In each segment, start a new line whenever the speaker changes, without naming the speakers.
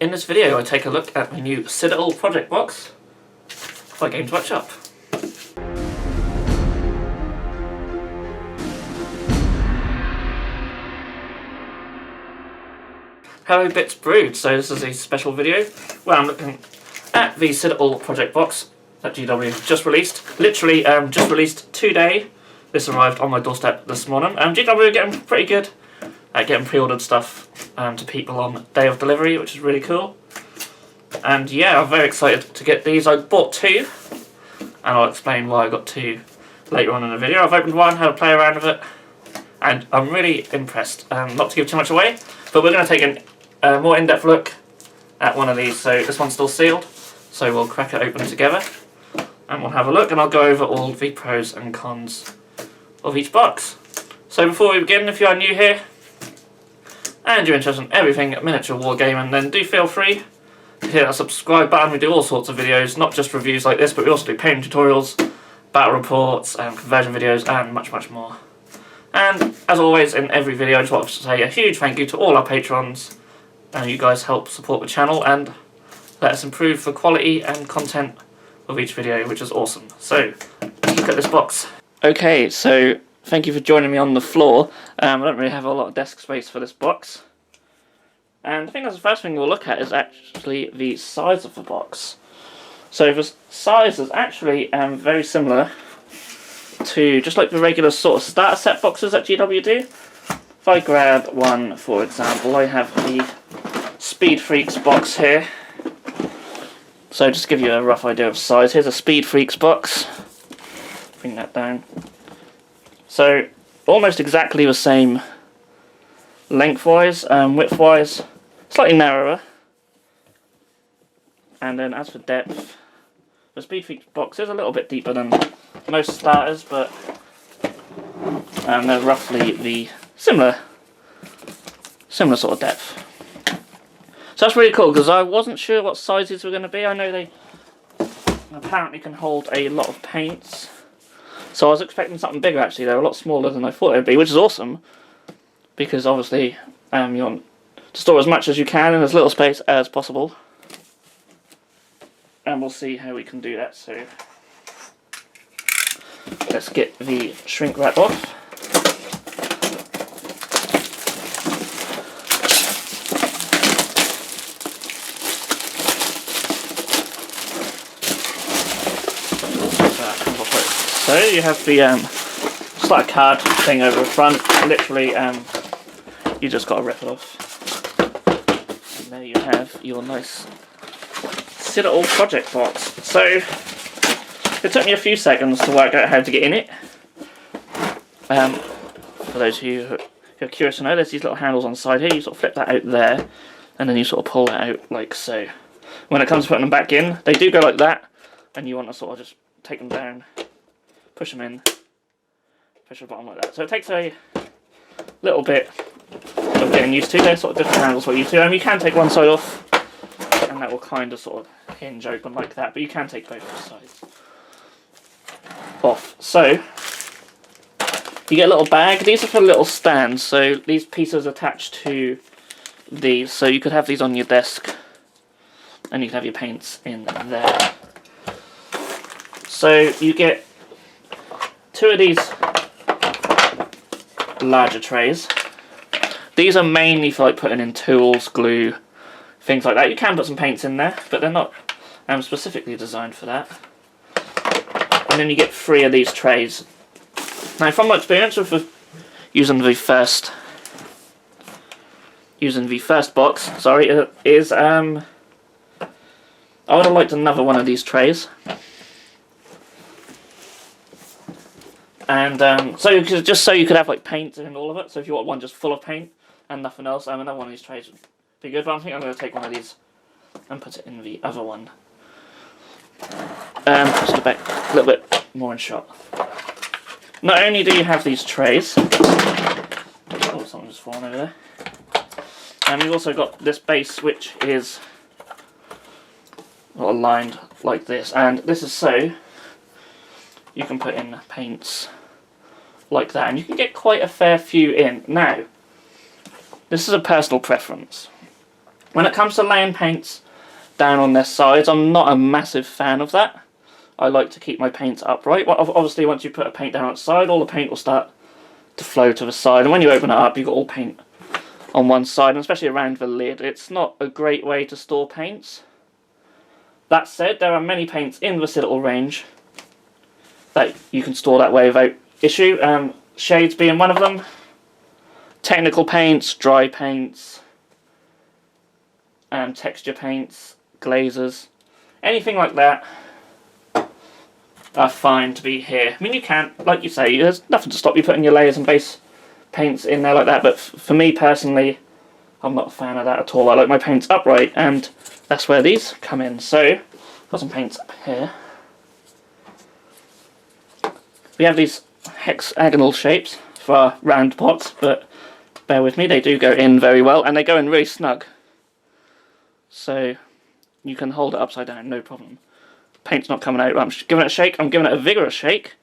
in this video I take a look at my new Citadel project box by Games Workshop. Hello Bits Brewed, so this is a special video where I'm looking at the Citadel project box that GW just released. Literally just released today. This arrived on my doorstep this morning. GW are getting pretty good at getting pre-ordered stuff to people on day of delivery, which is really cool. And yeah, I'm very excited to get these. I bought two, and I'll explain why I got two later on in the video. I've opened one, had a play around with it, and I'm really impressed. Not to give too much away, but we're going to take a more in-depth look at one of these. So this one's still sealed, so we'll crack it open together and we'll have a look, and I'll go over all the pros and cons of each box. So before we begin, if you are new here and you're interested in everything miniature wargaming, then do feel free to hit that subscribe button. We do all sorts of videos, not just reviews like this, but we also do painting tutorials, battle reports, conversion videos, and much, much more. And as always, in every video, I just want to say a huge thank you to all our patrons. You guys help support the channel and let us improve the quality and content of each video, which is awesome. So, let's look at this box. Okay, so thank you for joining me on the floor. I don't really have a lot of desk space for this box. And I think that's the first thing we'll look at is actually the size of the box. So the size is actually very similar to just like the regular sort of starter set boxes that GW do. If I grab one, for example, I have the Speed Freaks box here. So just to give you a rough idea of size, here's a Speed Freaks box. Bring that down. So almost exactly the same lengthwise, widthwise, slightly narrower. And then as for depth, the Speed Freaks box is a little bit deeper than most starters, but they're roughly the similar sort of depth. So that's really cool, because I wasn't sure what sizes were going to be. I know they apparently can hold a lot of paints, so I was expecting something bigger. Actually, they're a lot smaller than I thought they'd be, which is awesome, because obviously you want to store as much as you can in as little space as possible, and we'll see how we can do that. So let's get the shrink wrap off. So you have the just like a card thing over the front. Literally, you just got to rip it off, and there you have your nice Citadel project box. So it took me a few seconds to work out how to get in it. For those of you who are curious to know, there's these little handles on the side here. You sort of flip that out there, and then you sort of pull that out like so. When it comes to putting them back in, they do go like that, and you want to sort of just take them down, push them in, push the bottom like that. So it takes a little bit of getting used to. They're sort of different handles what you used to. You can take one side off, and that will kind of sort of hinge open like that, but you can take both sides off. So you get a little bag. These are for little stands, so these pieces attached to these, so you could have these on your desk, and you can have your paints in there. So you get two of these larger trays. These are mainly for like putting in tools, glue, things like that. You can put some paints in there, but they're not specifically designed for that. And then you get three of these trays. Now, from my experience with using the first box, sorry, is I would have liked another one of these trays. And so you could have like paint in all of it. So if you want one just full of paint and nothing else, another one of these trays would be good. But I think I'm going to take one of these and put it in the other one. Just get back a little bit more in shot. Not only do you have these trays, oh, something just fallen over there. And you've also got this base, which is aligned like this, and this is so you can put in paints like that, and you can get quite a fair few in. Now, this is a personal preference. When it comes to laying paints down on their sides, I'm not a massive fan of that. I like to keep my paints upright. Well, obviously, once you put a paint down on its side, all the paint will start to flow to the side. And when you open it up, you've got all paint on one side, and especially around the lid. It's not a great way to store paints. That said, there are many paints in the Citadel range that you can store that way without issue. Shades being one of them. Technical paints, dry paints, texture paints, glazes, anything like that are fine to be here. I mean, you can, like you say, there's nothing to stop you putting your layers and base paints in there like that, but for me personally, I'm not a fan of that at all. I like my paints upright, and that's where these come in. So, got some paints up here. We have these hexagonal shapes for our round pots, but bear with me, they do go in very well, and they go in really snug. So, you can hold it upside down, no problem. Paint's not coming out. I'm giving it a shake. I'm giving it a vigorous shake.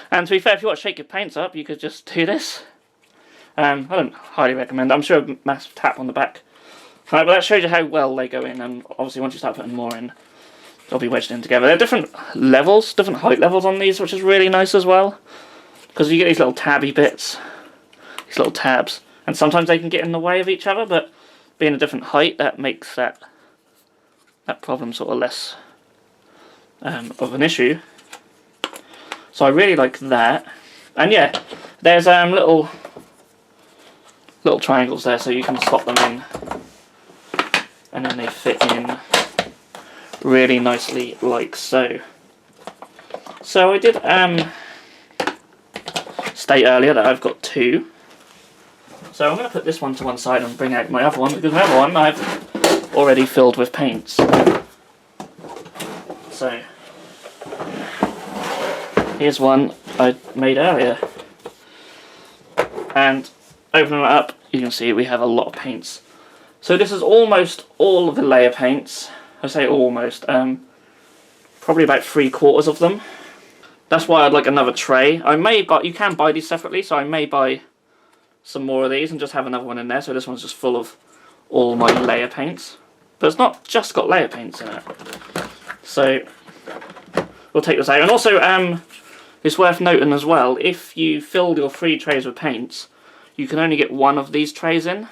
And to be fair, if you want to shake your paints up, you could just do this. I don't highly recommend it. I'm sure a massive tap on the back. Right, but that shows you how well they go in, and obviously once you start putting more in, they'll be wedged in together. There are different levels, different height levels on these, which is really nice as well. Because you get these little tabby bits, these little tabs, and sometimes they can get in the way of each other, but being a different height, that makes that problem sort of less of an issue. So I really like that. And yeah, there's little triangles there, so you can slot them in, and then they fit in really nicely like so. So I did state earlier that I've got two. So I'm going to put this one to one side and bring out my other one, because my other one I've already filled with paints. So here's one I made earlier, and opening it up, you can see we have a lot of paints. So this is almost all of the layer paints. I say almost, probably about 3/4 of them. That's why I'd like another tray. I may buy, you can buy these separately, so I may buy some more of these and just have another one in there. So this one's just full of all my layer paints. But it's not just got layer paints in it. So we'll take this out. And also, it's worth noting as well, if you fill your 3 trays with paints, you can only get one of these trays in,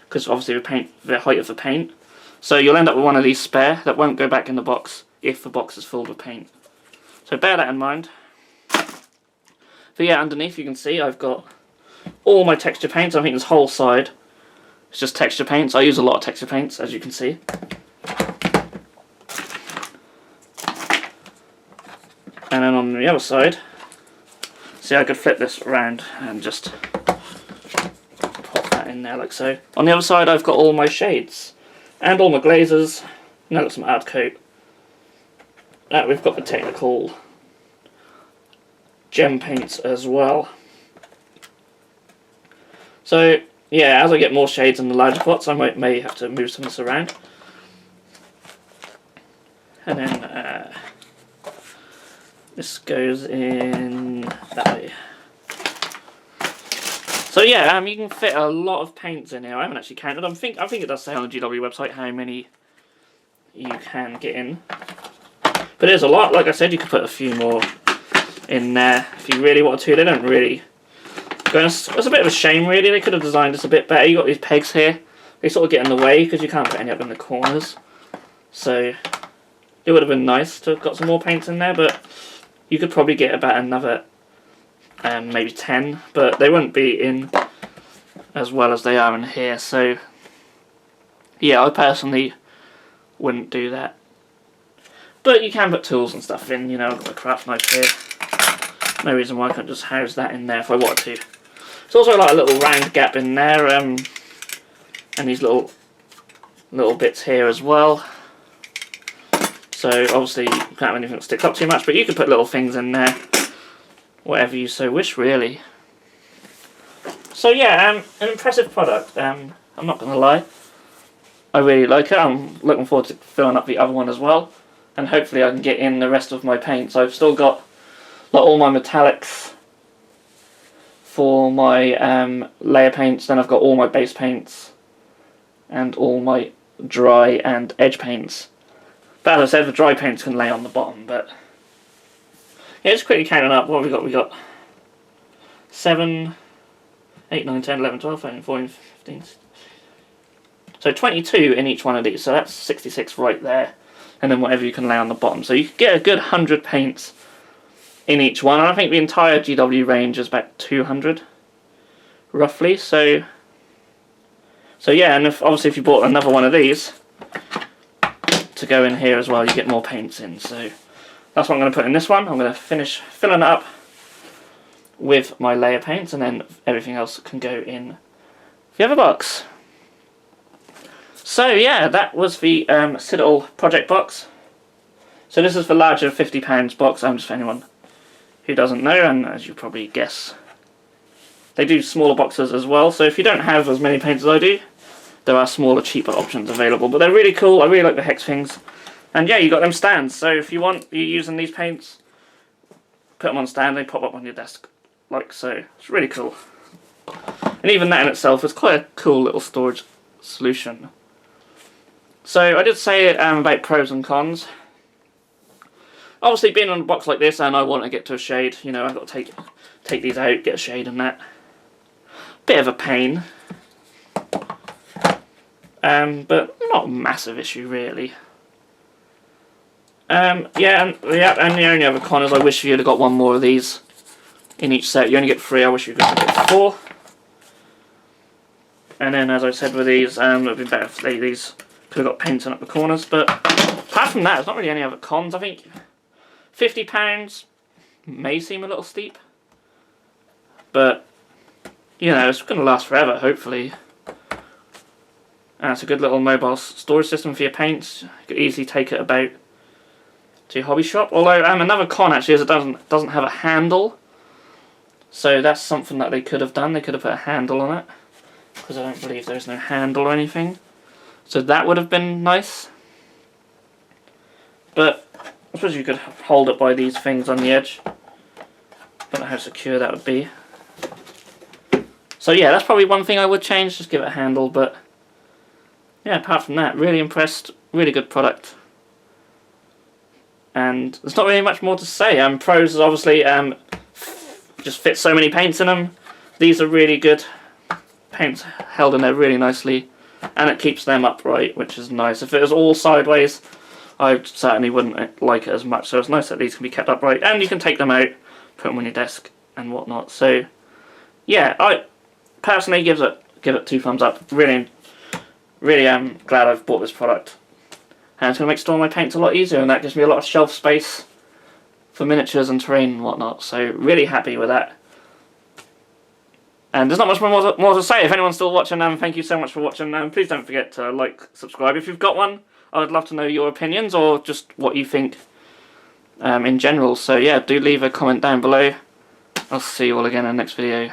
because obviously the height of the paint. So you'll end up with one of these spare that won't go back in the box if the box is filled with paint. So bear that in mind. But yeah, underneath you can see I've got all my texture paints. I think this whole side is just texture paints. I use a lot of texture paints, as you can see. And then on the other side, see, I could flip this around and just pop that in there like so. On the other side I've got all my shades and all my glazes, and I've got some art coat. We've got the technical gem paints as well. So yeah, as I get more shades in the larger pots, I may have to move some of this around. And then this goes in that way. So yeah, you can fit a lot of paints in here. I haven't actually counted. I think it does say on the GW website how many you can get in. But there's a lot. Like I said, you could put a few more in there if you really wanted to. They don't really. It's a bit of a shame, really. They could have designed this a bit better. You got these pegs here. They sort of get in the way because you can't put any up in the corners. So it would have been nice to have got some more paints in there, but you could probably get about another maybe 10, but they wouldn't be in as well as they are in here. So yeah, I personally wouldn't do that. But you can put tools and stuff in, you know. I've got a craft knife here. No reason why I couldn't just house that in there if I wanted to. There's also like a little round gap in there, and these little bits here as well. So obviously you can't have anything that sticks up too much, but you can put little things in there, whatever you so wish, really. So yeah, an impressive product. I'm not going to lie. I really like it. I'm looking forward to filling up the other one as well, and hopefully I can get in the rest of my paints. I've still got like all my metallics for my layer paints, then I've got all my base paints, and all my dry and edge paints. But as I said, the dry paints can lay on the bottom, but yeah, just quickly counting up, what have we got? We got 7, 8, 9, 10, 11, 12, 13, 14, 15. So 22 in each one of these, so that's 66 right there. And then whatever you can lay on the bottom. So you can get a good 100 paints in each one. And I think the entire GW range is about 200, roughly. So yeah, and obviously if you bought another one of these to go in here as well, you get more paints in. So that's what I'm going to put in this one. I'm going to finish filling it up with my layer paints, and then everything else can go in the other box. So yeah, that was the Citadel project box. So this is the larger £50 box, just for anyone who doesn't know, and as you probably guess, they do smaller boxes as well. So if you don't have as many paints as I do, there are smaller, cheaper options available. But they're really cool. I really like the hex things. And yeah, you got them stands. So if you want, you're using these paints, put them on stand, they pop up on your desk like so. It's really cool. And even that in itself is quite a cool little storage solution. So I did say about pros and cons. Obviously being on a box like this, and I want to get to a shade, you know, I've got to take these out, get a shade and that. Bit of a pain. But not a massive issue really. Yeah, and the only other con is I wish you'd have got one more of these in each set. You only get 3, I wish you could get 4. And then as I said with these, it would be better if these could have got painting up the corners, but apart from that, there's not really any other cons. I think £50 may seem a little steep, but you know, it's going to last forever, hopefully. And it's a good little mobile storage system for your paints. You could easily take it about to your hobby shop. Although another con actually is it doesn't have a handle, so that's something that they could have done. They could have put a handle on it, because I don't believe there's no handle or anything. So that would have been nice. But I suppose you could hold it by these things on the edge. Don't know how secure that would be. So yeah, that's probably one thing I would change, just give it a handle. But yeah, apart from that, really impressed. Really good product. And there's not really much more to say. Pros is obviously just fit so many paints in them. These are really good. Paints held in there really nicely. And it keeps them upright, which is nice. If it was all sideways, I certainly wouldn't like it as much. So it's nice that these can be kept upright, and you can take them out, put them on your desk and whatnot. So yeah, I personally give it 2 thumbs up. Really am glad I've bought this product, and it's going to make storing my paints a lot easier, and that gives me a lot of shelf space for miniatures and terrain and whatnot. So really happy with that. And there's not much more to say. If anyone's still watching, thank you so much for watching. Please don't forget to like, subscribe if you've got one. I would love to know your opinions, or just what you think in general. So yeah, do leave a comment down below. I'll see you all again in the next video.